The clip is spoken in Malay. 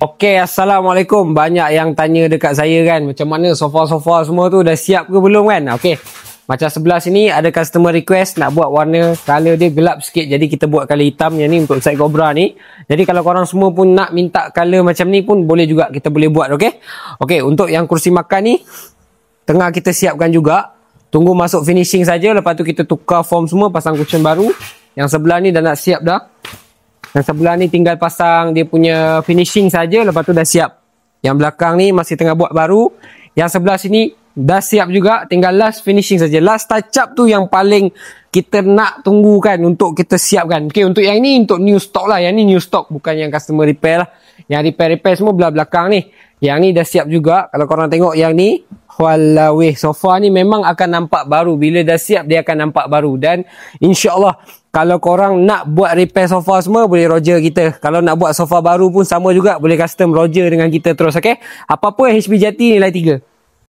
Okey, Assalamualaikum. Banyak yang tanya dekat saya kan, macam mana sofa-sofa semua tu dah siap ke belum kan? Okey. Macam sebelah sini ada customer request nak buat warna color dia gelap sikit. Jadi kita buat color hitam yang ni untuk side Cobra ni. Jadi kalau korang semua pun nak minta color macam ni pun boleh juga, kita boleh buat, okey? Okey, untuk yang kursi makan ni tengah kita siapkan juga. Tunggu masuk finishing saja, lepas tu kita tukar form semua, pasang cushion baru. Yang sebelah ni dah nak siap dah. Yang sebelah ni tinggal pasang dia punya finishing saja, lepas tu dah siap. Yang belakang ni masih tengah buat baru. Yang sebelah sini dah siap juga, tinggal last finishing saja. Last touch up tu yang paling kita nak tunggu kan untuk kita siapkan. Okey, untuk yang ni untuk new stock lah. Yang ni new stock, bukan yang customer repair lah. Yang repair semua belah belakang ni. Yang ni dah siap juga. Kalau korang tengok yang ni, walaweh, sofa ni memang akan nampak baru. Bila dah siap dia akan nampak baru. Dan insyaAllah kalau korang nak buat repair sofa semua, boleh Roger kita. Kalau nak buat sofa baru pun sama juga, boleh custom Roger dengan kita terus, okey? Apa-apa HB Jati nilai 3.